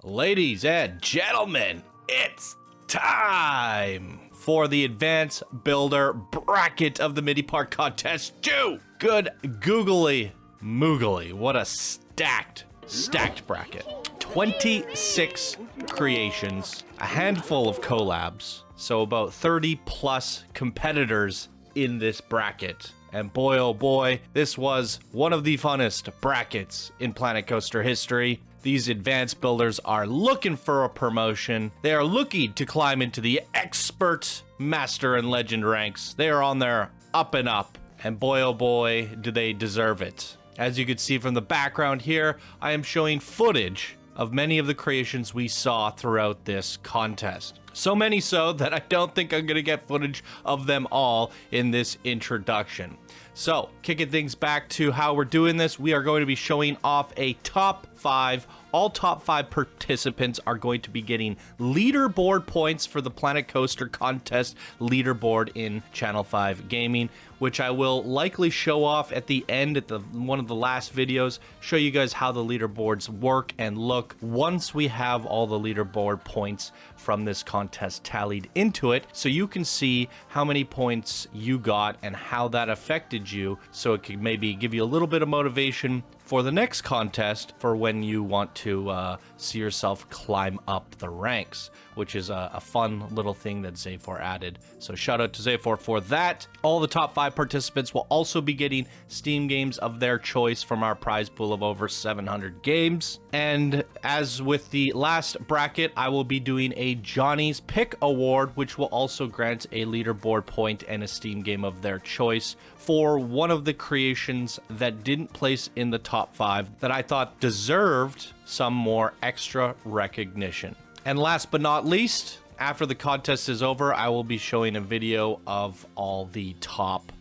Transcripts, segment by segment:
Ladies and gentlemen, it's time for the Advanced Builder Bracket of the Themepark Contest 2. Good googly moogly. What a stacked bracket. 26 creations, a handful of collabs, so about 30 plus competitors in this bracket. And boy, oh boy, this was one of the funnest brackets in Planet Coaster history. These advanced builders are looking for a promotion. They are looking to climb into the expert, master, and legend ranks. They are on their up and up. And boy, oh boy, do they deserve it. As you can see from the background here, I am showing footage of many of the creations we saw throughout this contest. So many so that I don't think I'm gonna get footage of them all in this introduction. So, kicking things back to how we're doing this, we are going to be showing off a top 5. All top 5 participants are going to be getting leaderboard points for the Planet Coaster Contest leaderboard in Channel 5 Gaming, which I will likely show off at the end at one of the last videos, show you guys how the leaderboards work and look once we have all the leaderboard points from this contest tallied into it, so you can see how many points you got and how that affected you, so it can maybe give you a little bit of motivation for the next contest for when you want to see yourself climb up the ranks, which is a fun little thing that Zafor added. So shout out to Zafor for that. All the top 5 participants will also be getting Steam games of their choice from our prize pool of over 700 games. And as with the last bracket, I will be doing a Jonny's Pick Award, which will also grant a leaderboard point and a Steam game of their choice for one of the creations that didn't place in the top 5 that I thought deserved some more extra recognition. And last but not least, after the contest is over, I will be showing a video of all the top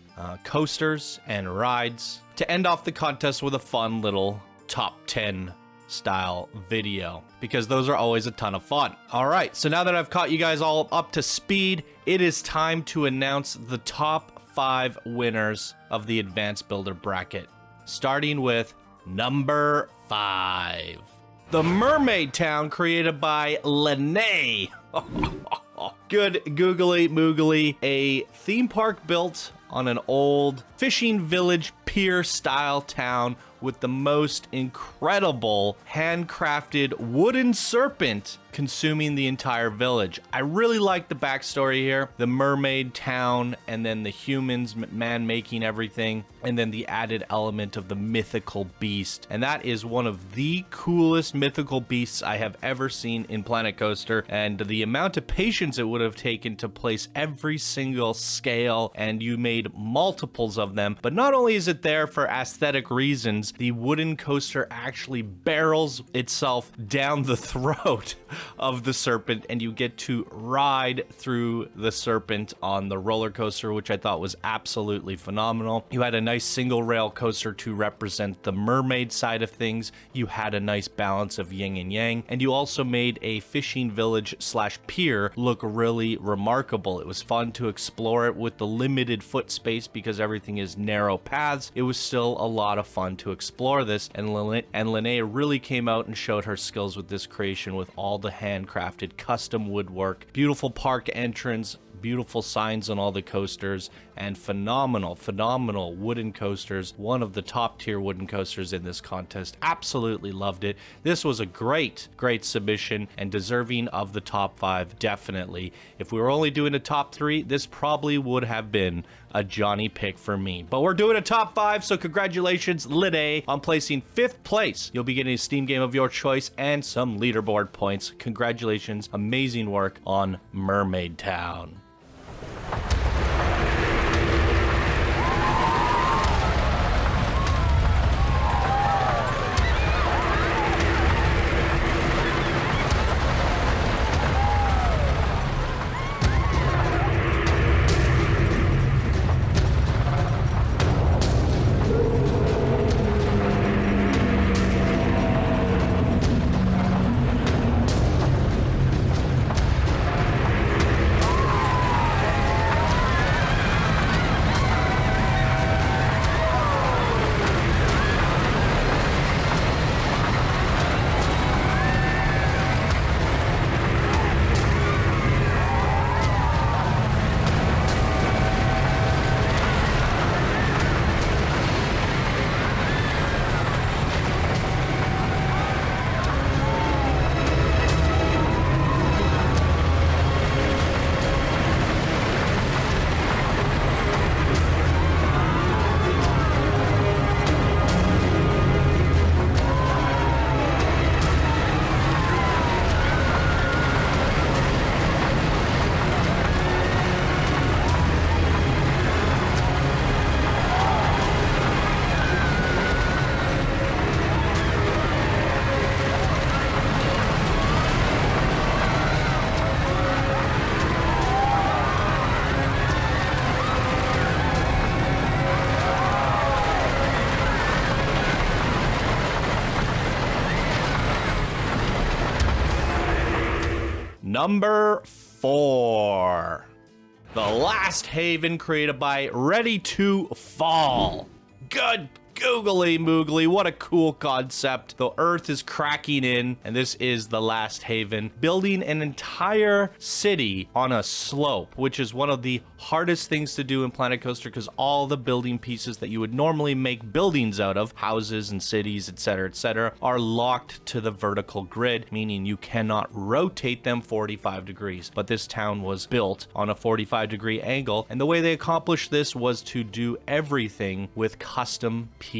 coasters and rides to end off the contest with a fun little top 10 style video, because those are always a ton of fun. All right, so now that I've caught you guys all up to speed, it is time to announce the top 5 winners of the Advanced Builder Bracket, starting with number 5. The Mermaid Town, created by Lene. Good googly moogly, a theme park built on an old fishing village pier style town with the most incredible handcrafted wooden serpent consuming the entire village. I really like the backstory here. The mermaid town, and then the humans, man making everything, and then the added element of the mythical beast. And that is one of the coolest mythical beasts I have ever seen in Planet Coaster. And the amount of patience it would have taken to place every single scale, and you made multiples of them. But not only is it there for aesthetic reasons, the wooden coaster actually barrels itself down the throat of the serpent, and you get to ride through the serpent on the roller coaster, which I thought was absolutely phenomenal. You had a nice single rail coaster to represent the mermaid side of things. You had a nice balance of yin and yang, and you also made a fishing village slash pier look really remarkable. It was fun to explore it with the limited foot space because everything is narrow paths. It was still a lot of fun to explore this, and Lene really came out and showed her skills with this creation with all the handcrafted custom woodwork, beautiful park entrance, beautiful signs on all the coasters, and phenomenal wooden coasters. One of the top tier wooden coasters in this contest. Absolutely loved it. This was a great submission and deserving of the top 5, definitely. If we were only doing a top 3, this probably would have been a Jonny pick for me. But we're doing a top 5, so congratulations, Lene, on placing 5th place. You'll be getting a Steam game of your choice and some leaderboard points. Congratulations, amazing work on Mermaid Town. Number 4. The Last Haven, created by Ready to Fall. Good googly moogly, what a cool concept. The earth is cracking in, and this is the Last Haven, building an entire city on a slope, which is one of the hardest things to do in Planet Coaster, because all the building pieces that you would normally make buildings out of, houses and cities, etc., are locked to the vertical grid, meaning you cannot rotate them 45 degrees. But this town was built on a 45-degree angle, and the way they accomplished this was to do everything with custom pieces.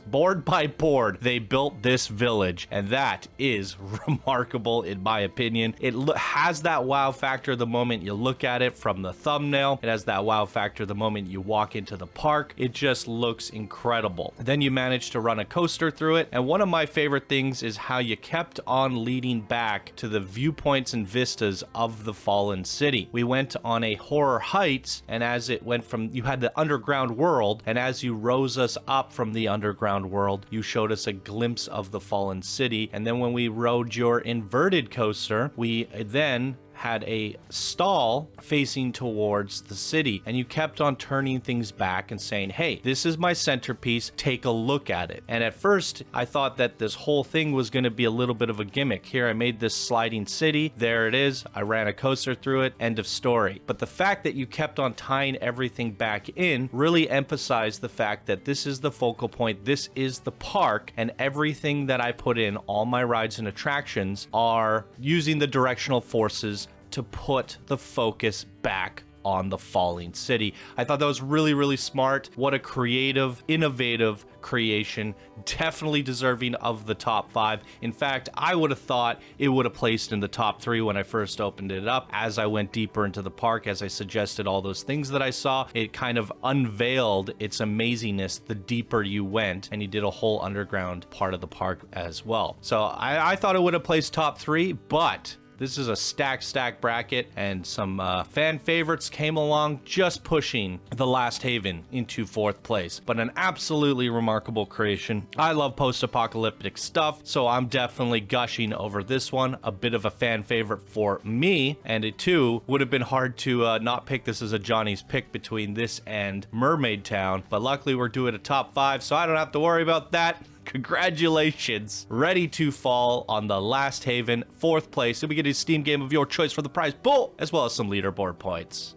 Board by board, they built this village, and that is remarkable in my opinion. It has that wow factor the moment you look at it from the thumbnail. It has that wow factor the moment you walk into the park. It just looks incredible. Then you manage to run a coaster through it, and one of my favorite things is how you kept on leading back to the viewpoints and vistas of the fallen city. We went on a Horror Heights, and as it went from, you had the underground world, and as you rose us up from the underground world, you showed us a glimpse of the fallen city. And then when we rode your inverted coaster, we then had a stall facing towards the city, and you kept on turning things back and saying, hey, this is my centerpiece, take a look at it. And at first I thought that this whole thing was going to be a little bit of a gimmick. Here I made this sliding city, there it is, I ran a coaster through it, end of story. But the fact that you kept on tying everything back in really emphasized the fact that this is the focal point, this is the park, and everything that I put in, all my rides and attractions, are using the directional forces to put the focus back on the falling city. I thought that was really, really smart. What a creative, innovative creation. Definitely deserving of the top 5. In fact, I would have thought it would have placed in the top 3 when I first opened it up. As I went deeper into the park, as I suggested all those things that I saw, it kind of unveiled its amazingness the deeper you went, and you did a whole underground part of the park as well. So I thought it would have placed top 3, but this is a stack bracket, and some fan favorites came along, just pushing the Last Haven into 4th place. But an absolutely remarkable creation. I love post-apocalyptic stuff, so I'm definitely gushing over this one. A bit of a fan favorite for me, and it too would have been hard to not pick this as a Jonny's pick between this and Mermaid Town, but luckily we're doing a top 5, so I don't have to worry about that. Congratulations. Ready to Fall on the Last Haven, 4th place. And we get a Steam game of your choice for the prize pool, as well as some leaderboard points.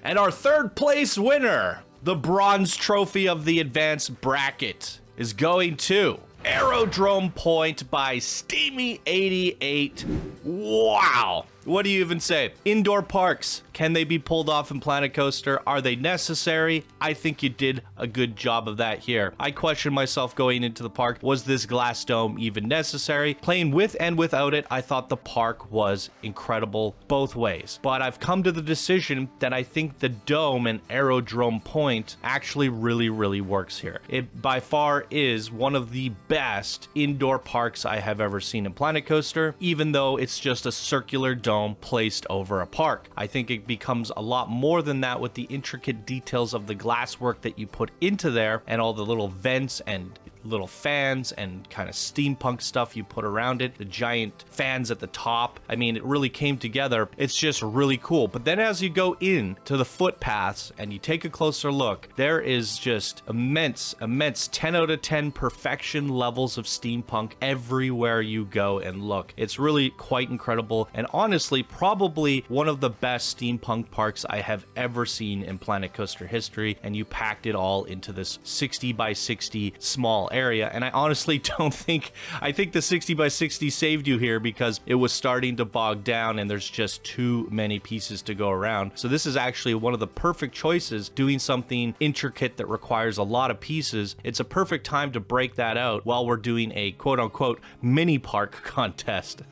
And our 3rd place winner, the bronze trophy of the advanced bracket, is going to Aerodrome Point by Steamy88. Wow. What do you even say? Indoor parks, can they be pulled off in Planet Coaster? Are they necessary? I think you did a good job of that here. I questioned myself going into the park, was this glass dome even necessary? Playing with and without it, I thought the park was incredible both ways. But I've come to the decision that I think the dome and Aerodrome Point actually really, really works here. It by far is one of the best indoor parks I have ever seen in Planet Coaster, even though it's just a circular dome placed over a park. I think it becomes a lot more than that with the intricate details of the glasswork that you put into there, and all the little vents and little fans and kind of steampunk stuff you put around it, the giant fans at the top. I mean, it really came together. It's just really cool. But then as you go in to the footpaths and you take a closer look, there is just immense 10 out of 10 perfection levels of steampunk everywhere you go and look. It's really quite incredible, and honestly, probably one of the best steampunk parks I have ever seen in Planet Coaster history, and you packed it all into this 60 by 60 small area. And I honestly I think the 60 by 60 saved you here because it was starting to bog down and there's just too many pieces to go around. So this is actually one of the perfect choices, doing something intricate that requires a lot of pieces. It's a perfect time to break that out while we're doing a quote-unquote mini park contest.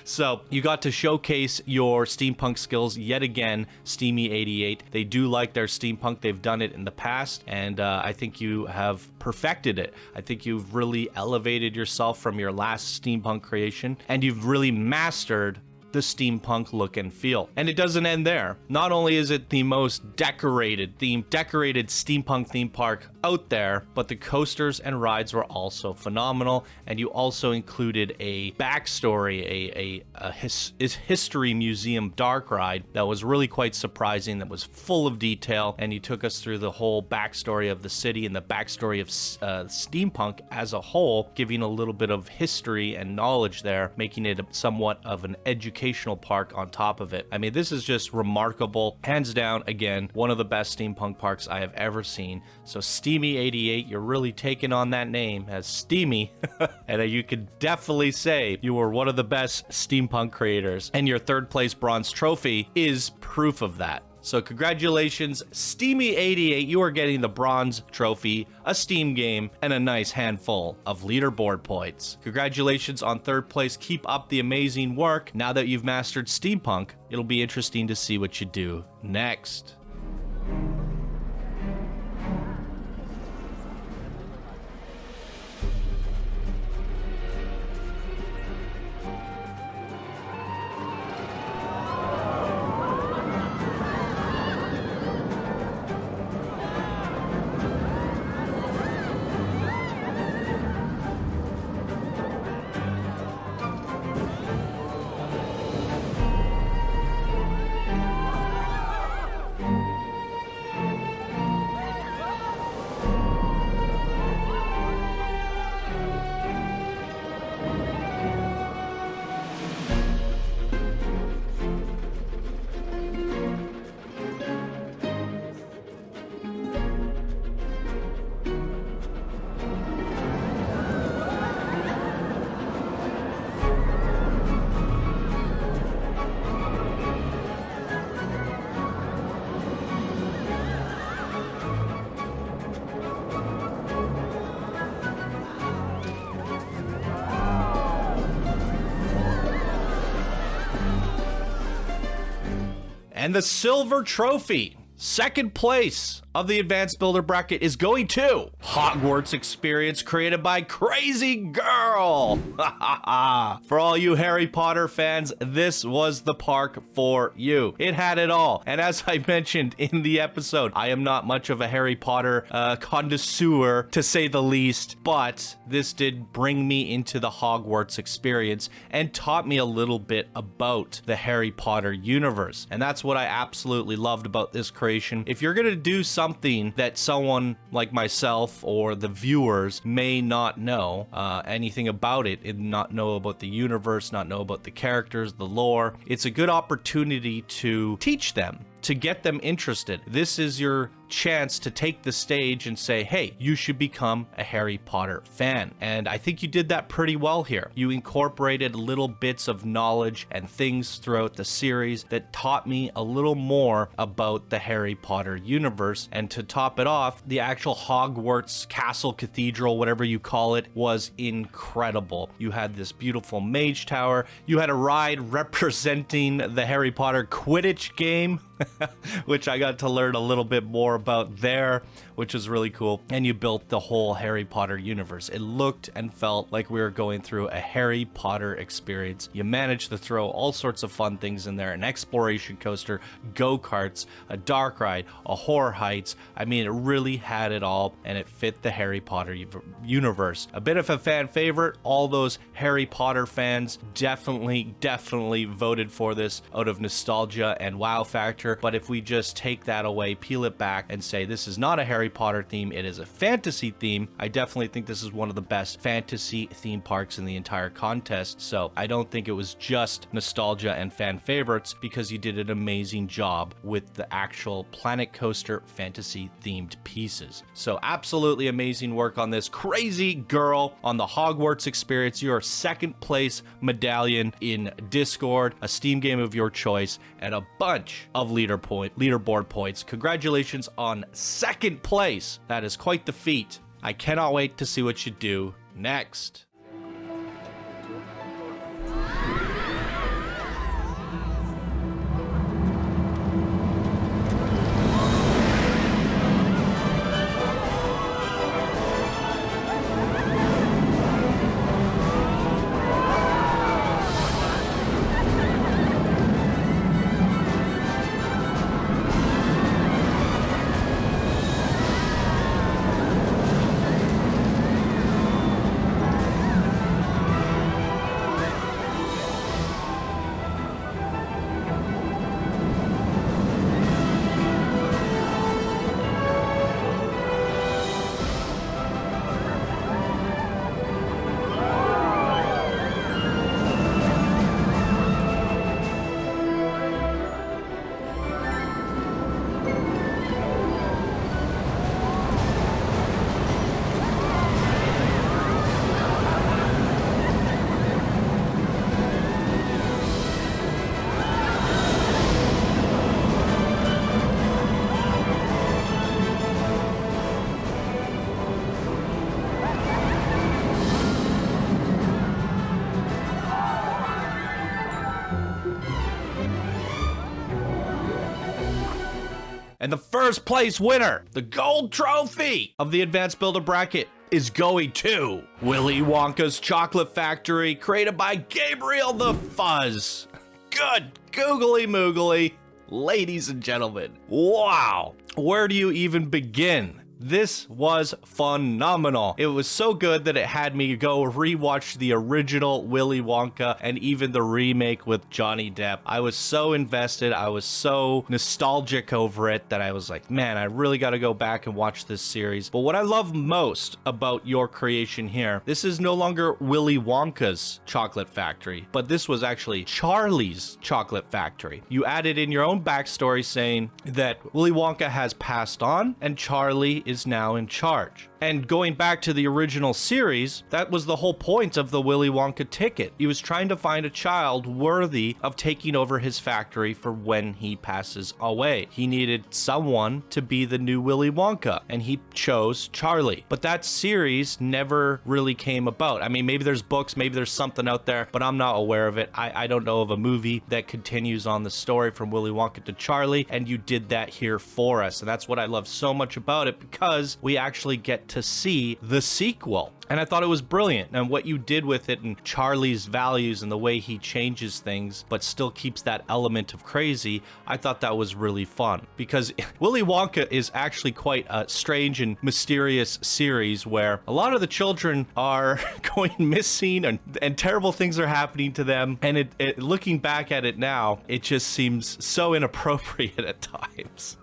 So you got to showcase your steampunk skills yet again, Steamy88. They do like their steampunk. They've done it in the past, and I think you have perfected it. I think you've really elevated yourself from your last steampunk creation, and you've really mastered the steampunk look and feel. And it doesn't end there. Not only is it the most decorated steampunk theme park out there, but the coasters and rides were also phenomenal. And you also included a backstory, a history museum dark ride that was really quite surprising, that was full of detail. And you took us through the whole backstory of the city and the backstory of steampunk as a whole, giving a little bit of history and knowledge there, making it somewhat of an educational park on top of it. I mean, this is just remarkable. Hands down, again, one of the best steampunk parks I have ever seen. So Steamy88, you're really taking on that name as Steamy, and you could definitely say you were one of the best steampunk creators, and your third place bronze trophy is proof of that. So congratulations, Steamy88, you are getting the bronze trophy, a Steam game, and a nice handful of leaderboard points. Congratulations on third place. Keep up the amazing work. Now that you've mastered steampunk, it'll be interesting to see what you do next. And the silver trophy, second place of the Advanced Builder bracket, is going to Hogwarts Experience, created by Crazy Girl. For all you Harry Potter fans, this was the park for you. It had it all. And as I mentioned in the episode, I am not much of a Harry Potter connoisseur, to say the least, but this did bring me into the Hogwarts Experience and taught me a little bit about the Harry Potter universe. And that's what I absolutely loved about this creation. If you're gonna do something that someone like myself or the viewers may not know anything about it, and not know about the universe, not know about the characters, the lore, it's a good opportunity to teach them, to get them interested. This is your chance to take the stage and say, hey, you should become a Harry Potter fan. And I think you did that pretty well here. You incorporated little bits of knowledge and things throughout the series that taught me a little more about the Harry Potter universe. And to top it off, the actual Hogwarts Castle Cathedral, whatever you call it, was incredible. You had this beautiful mage tower. You had a ride representing the Harry Potter Quidditch game. which I got to learn a little bit more about there, which is really cool. And you built the whole Harry Potter universe. It looked and felt like we were going through a Harry Potter experience. You managed to throw all sorts of fun things in there: an exploration coaster, go-karts, a dark ride, a horror heights. I mean, it really had it all, and it fit the Harry Potter universe. A bit of a fan favorite. All those Harry Potter fans definitely voted for this out of nostalgia and wow factor. But if we just take that away, peel it back, and say this is not a Harry Potter theme, it is a fantasy theme, I definitely think this is one of the best fantasy theme parks in the entire contest. So I don't think it was just nostalgia and fan favorites, because you did an amazing job with the actual Planet Coaster fantasy themed pieces. So absolutely amazing work on this. Crazy girl on the Hogwarts experience. Your second place medallion in Discord, a Steam game of your choice, and a bunch of leaderboard points. Congratulations on second place. That is quite the feat. I cannot wait to see what you do next. And the first place winner, the gold trophy of the Advanced Builder Bracket, is going to Willy Wonka's Chocolate Factory, created by Gabriel the Fuzz. Good googly moogly, ladies and gentlemen. Wow. Where do you even begin? This was phenomenal. It was so good that it had me go rewatch the original Willy Wonka and even the remake with Johnny Depp. I was so invested. I was so nostalgic over it that I was like, man, I really got to go back and watch this series. But what I love most about your creation here, this is no longer Willy Wonka's Chocolate Factory, but this was actually Charlie's Chocolate Factory. You added in your own backstory saying that Willy Wonka has passed on and Charlie is now in charge. And going back to the original series, that was the whole point of the Willy Wonka ticket. He was trying to find a child worthy of taking over his factory for when he passes away. He needed someone to be the new Willy Wonka, and he chose Charlie. But that series never really came about. I mean, maybe there's books, maybe there's something out there, but I'm not aware of it. I don't know of a movie that continues on the story from Willy Wonka to Charlie, and you did that here for us. And that's what I love so much about it, because we actually get to see the sequel. And I thought it was brilliant, and what you did with it and Charlie's values and the way he changes things but still keeps that element of crazy, I thought that was really fun. Because Willy Wonka is actually quite a strange and mysterious series where a lot of the children are going missing and terrible things are happening to them, and looking back at it now, it just seems so inappropriate at times.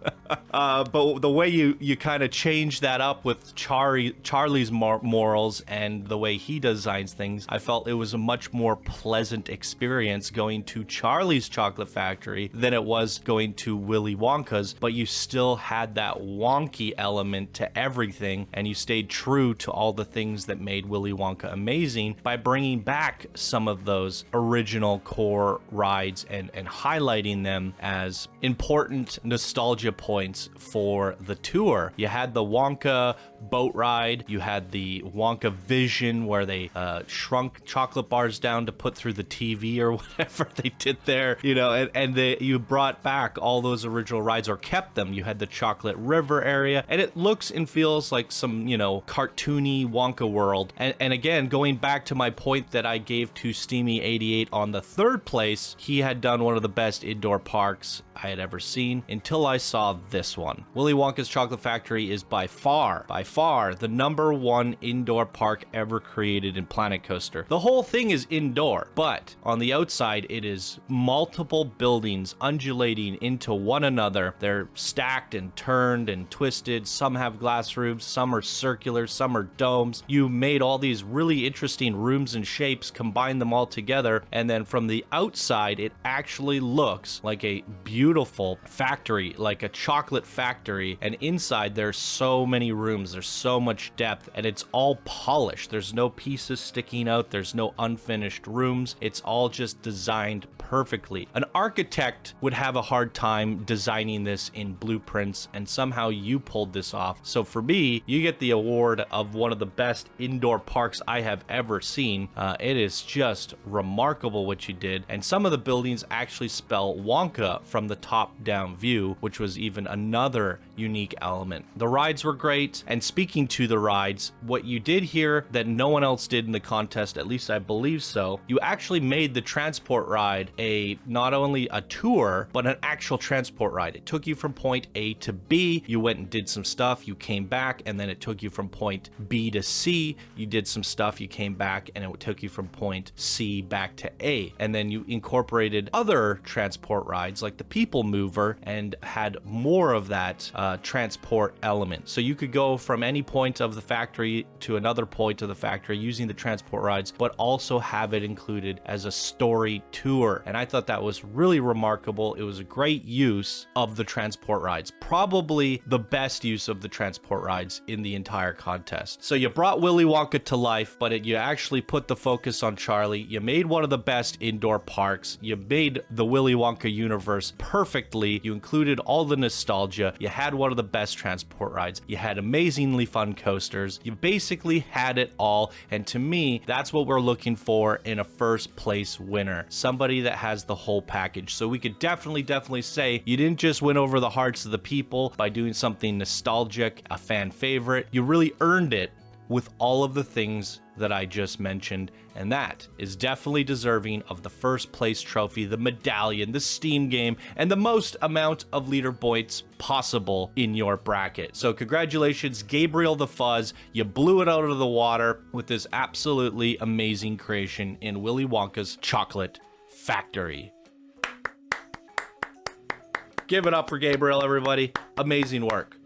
But the way you kind of change that up with Charlie's morals and the way he designs things, I felt it was a much more pleasant experience going to Charlie's Chocolate Factory than it was going to Willy Wonka's, but you still had that wonky element to everything, and you stayed true to all the things that made Willy Wonka amazing by bringing back some of those original core rides and highlighting them as important nostalgia points for the tour. You had the Wonka boat ride, you had the Wonka Wonka vision where they shrunk chocolate bars down to put through the TV or whatever they did there, you know, and you brought back all those original rides or kept them. You had the Chocolate River area, and it looks and feels like some, you know, cartoony Wonka world. And again, going back to my point that I gave to Steamy88 on the third place, he had done one of the best indoor parks I had ever seen until I saw this one. Willy Wonka's Chocolate Factory is by far the #1 indoor park ever created in Planet Coaster. The whole thing is indoor, but on the outside it is multiple buildings undulating into one another. They're stacked and turned and twisted. Some have glass roofs, some are circular, some are domes. You made all these really interesting rooms and shapes, combined them all together, and then from the outside it actually looks like a beautiful factory, like a chocolate factory, and inside there's so many rooms, there's so much depth, and it's all polished. There's no pieces sticking out, there's no unfinished rooms. It's all just designed perfectly. An architect would have a hard time designing this in blueprints, and somehow you pulled this off. So for me, you get the award of one of the best indoor parks I have ever seen. It is just remarkable what you did, and some of the buildings actually spell Wonka from the top-down view, which was even another unique element. The rides were great, and speaking to the rides, what you did here that no one else did in the contest, at least I believe so, you actually made the transport ride not only a tour, but an actual transport ride. It took you from point A to B, you went and did some stuff, you came back, and then it took you from point B to C, you did some stuff, you came back, and it took you from point C back to A. And then you incorporated other transport rides like the People Mover and had more of that transport element. So you could go from any point of the factory to another point of the factory using the transport rides, but also have it included as a story tour. And I thought that was really remarkable. It was a great use of the transport rides, probably the best use of the transport rides in the entire contest. So you brought Willy Wonka to life, but you actually put the focus on Charlie. You made one of the best indoor parks. You made the Willy Wonka universe perfectly. You included all the nostalgia. You had one of the best transport rides. You had amazingly fun coasters. You basically had it all. And to me, that's what we're looking for in a first place winner. Somebody that has the whole package. So we could definitely say you didn't just win over the hearts of the people by doing something nostalgic, a fan favorite. You really earned it with all of the things that I just mentioned, and that is definitely deserving of the first place trophy, the medallion, the Steam game, and the most amount of leader points possible in your bracket. So congratulations, Gabriel the Fuzz. You blew it out of the water with this absolutely amazing creation in Willy Wonka's Chocolate Factory. Give it up for Gabriel, everybody. Amazing work.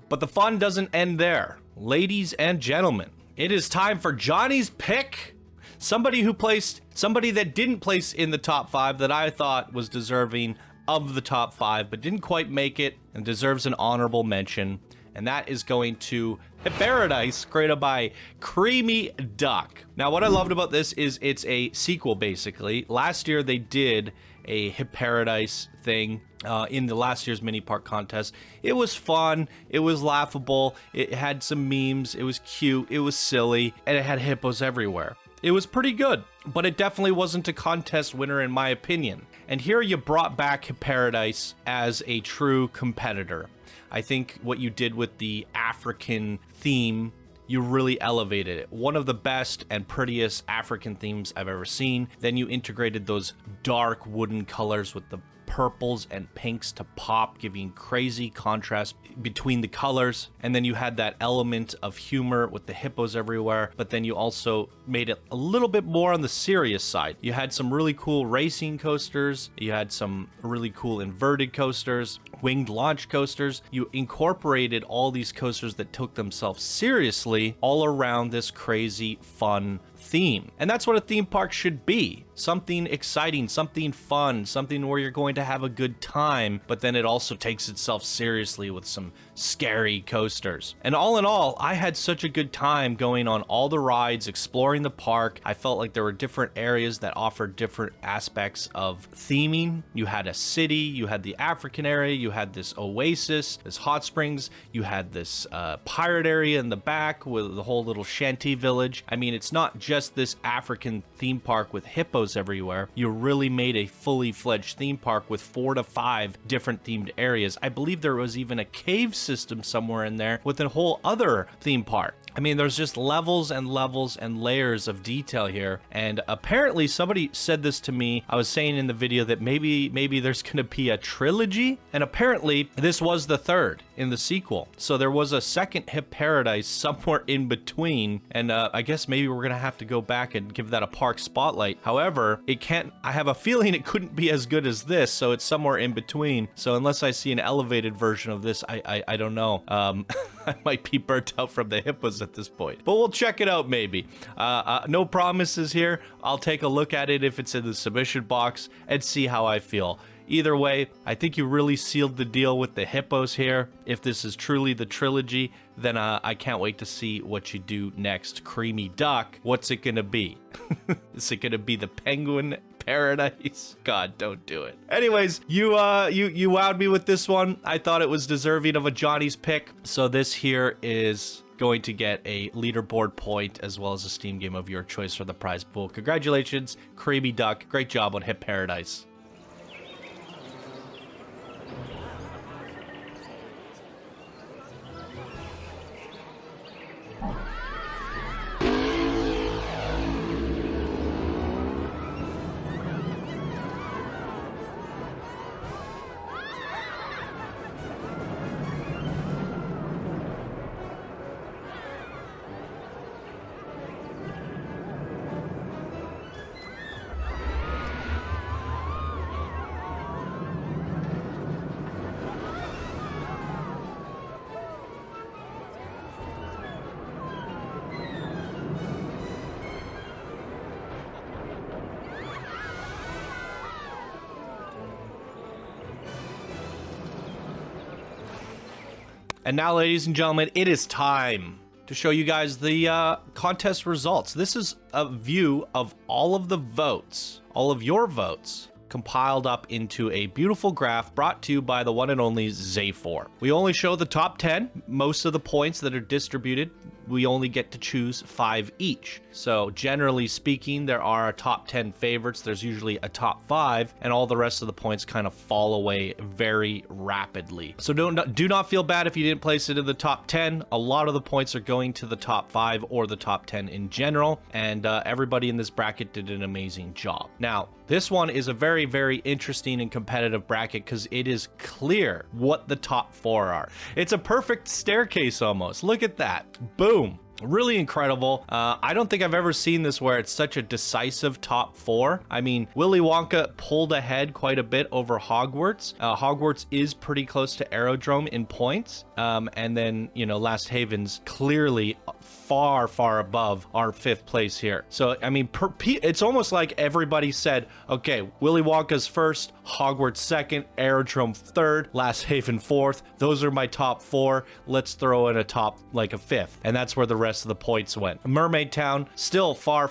But the fun doesn't end there. Ladies and gentlemen, it is time for Johnny's pick. Somebody that didn't place in the top 5 that I thought was deserving of the top 5, but didn't quite make it and deserves an honorable mention. And that is going to Paradise, created by Creamy Duck. Now, what I loved about this is it's a sequel, basically. Last year, they did a Paradise thing in the last year's mini park contest. It was fun. It was laughable. It had some memes. It was cute. It was silly. And it had hippos everywhere. It was pretty good, but it definitely wasn't a contest winner in my opinion. And here you brought back Paradise as a true competitor. I think what you did with the African theme, you really elevated it. One of the best and prettiest African themes I've ever seen. Then you integrated those dark wooden colors with the purples and pinks to pop, giving crazy contrast between the colors. And then you had that element of humor with the hippos everywhere, but then you also made it a little bit more on the serious side. You had some really cool racing coasters. You had some really cool inverted coasters, winged launch coasters. You incorporated all these coasters that took themselves seriously all around this crazy fun theme. And that's what a theme park should be. Something exciting, something fun, something where you're going to have a good time, but then it also takes itself seriously with some scary coasters. And all in all, I had such a good time going on all the rides, exploring the park. I felt like there were different areas that offered different aspects of theming. You had a city, you had the African area, you had this oasis, this hot springs, you had this pirate area in the back with the whole little shanty village. I mean, it's not just this African theme park with hippos everywhere. You really made a fully fledged theme park with 4 to 5 different themed areas. I believe there was even a cave system somewhere in there with a whole other theme park. I mean, there's just levels and levels and layers of detail here. And apparently somebody said this to me. I was saying in the video that maybe there's going to be a trilogy. And apparently this was the third in the sequel. So there was a second Paradise somewhere in between. And I guess maybe we're going to have to go back and give that a park spotlight. However, I have a feeling it couldn't be as good as this. So it's somewhere in between. So unless I see an elevated version of this, I don't know. I might be burnt out from the hippos at this point, but we'll check it out maybe. No promises here. I'll take a look at it if it's in the submission box and see how I feel. Either way, I think you really sealed the deal with the hippos here. If this is truly the trilogy, then I can't wait to see what you do next. Creamy Duck, what's it gonna be? Is it gonna be the Penguin Paradise? God, don't do it. Anyways, you wowed me with this one. I thought it was deserving of a Johnny's pick. So this here is going to get a leaderboard point as well as a Steam game of your choice for the prize pool. Congratulations, Creamy Duck. Great job on Paradise. And now, ladies and gentlemen, it is time to show you guys the contest results. This is a view of all of the votes, all of your votes, compiled up into a beautiful graph brought to you by the one and only Zay4. We only show the top 10. Most of the points that are distributed, we only get to choose 5 each. So generally speaking, there are a top 10 favorites. There's usually a top 5, and all the rest of the points kind of fall away very rapidly. So do not feel bad if you didn't place it in the top 10. A lot of the points are going to the top 5 or the top 10 in general, and everybody in this bracket did an amazing job. Now, this one is a very, very interesting and competitive bracket because it is clear what the top 4 are. It's a perfect staircase almost. Look at that. Boom. Really incredible. I don't think I've ever seen this where it's such a decisive top 4. I mean, Willy Wonka pulled ahead quite a bit over Hogwarts. Hogwarts is pretty close to Aerodrome in points. And then, you know, Last Haven's clearly far above our 5th place here. So, I mean, it's almost like everybody said, okay, Willy Wonka's 1st, Hogwarts 2nd, Aerodrome 3rd, Last Haven 4th. Those are my top 4. Let's throw in a top, like a 5th. And that's where the rest of the points went. Mermaid Town, still far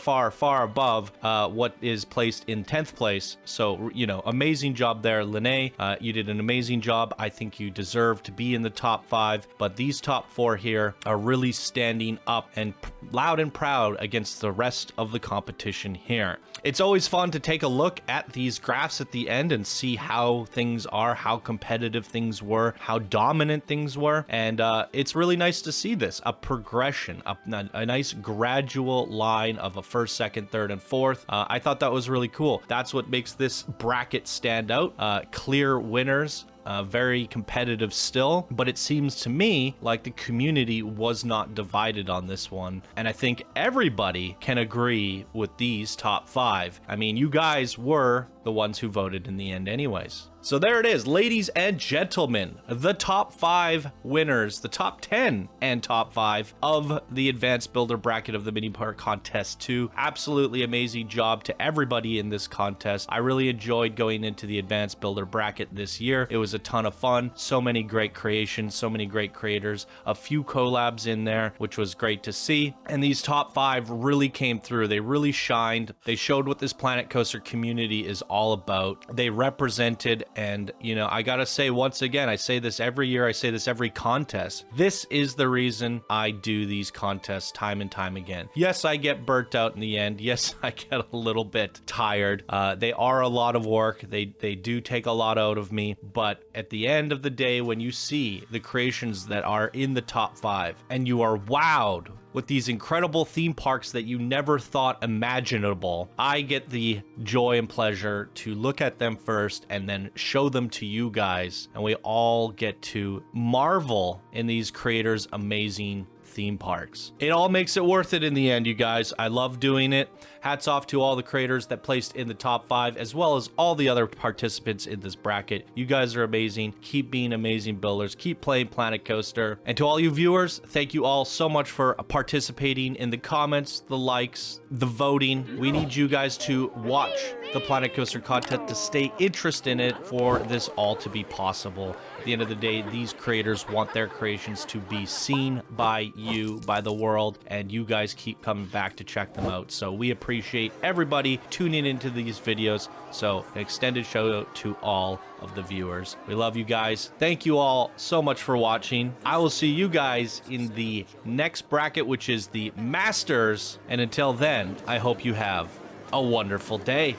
above what is placed in 10th place. So, you know, amazing job there, Lene. You did an amazing job. I think you deserve to be in the top 5. But these top 4 here are really standing up and loud and proud against the rest of the competition here. It's always fun to take a look at these graphs at the end and see how things are, how competitive things were, how dominant things were. And it's really nice to see this, a progression, a nice gradual line of a 1st, 2nd, 3rd, and 4th. I thought that was really cool. That's what makes this bracket stand out. Clear winners. Very competitive still, but it seems to me like the community was not divided on this one. And I think everybody can agree with these top 5. I mean, you guys were the ones who voted in the end anyways. So there it is, ladies and gentlemen, the top 5 winners, the top 10 and top 5 of the Advanced Builder Bracket of the Mini-Park Contest 2. Absolutely amazing job to everybody in this contest. I really enjoyed going into the Advanced Builder Bracket this year. It was a ton of fun. So many great creations, so many great creators, a few collabs in there, which was great to see. And these top 5 really came through. They really shined. They showed what this Planet Coaster community is all about. They represented. And, you know, I gotta say once again, I say this every year, I say this every contest. This is the reason I do these contests time and time again. Yes, I get burnt out in the end. Yes, I get a little bit tired. They are a lot of work. They do take a lot out of me. But at the end of the day, when you see the creations that are in the top 5 and you are wowed with these incredible theme parks that you never thought imaginable, I get the joy and pleasure to look at them first and then show them to you guys, and we all get to marvel in these creators' amazing theme parks. It all makes it worth it in the end, you guys. I love doing it. Hats off to all the creators that placed in the top 5, as well as all the other participants in this bracket. You guys are amazing. Keep being amazing builders. Keep playing Planet Coaster. And to all you viewers, thank you all so much for participating in the comments, the likes, the voting. We need you guys to watch the Planet Coaster content to stay interested in it for this all to be possible. At the end of the day, these creators want their creations to be seen by you, by the world, and you guys keep coming back to check them out. So we appreciate everybody tuning into these videos. So an extended shout out to all of the viewers. We love you guys. Thank you all so much for watching. I will see you guys in the next bracket, which is the Masters. And until then, I hope you have a wonderful day.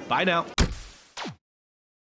Bye now.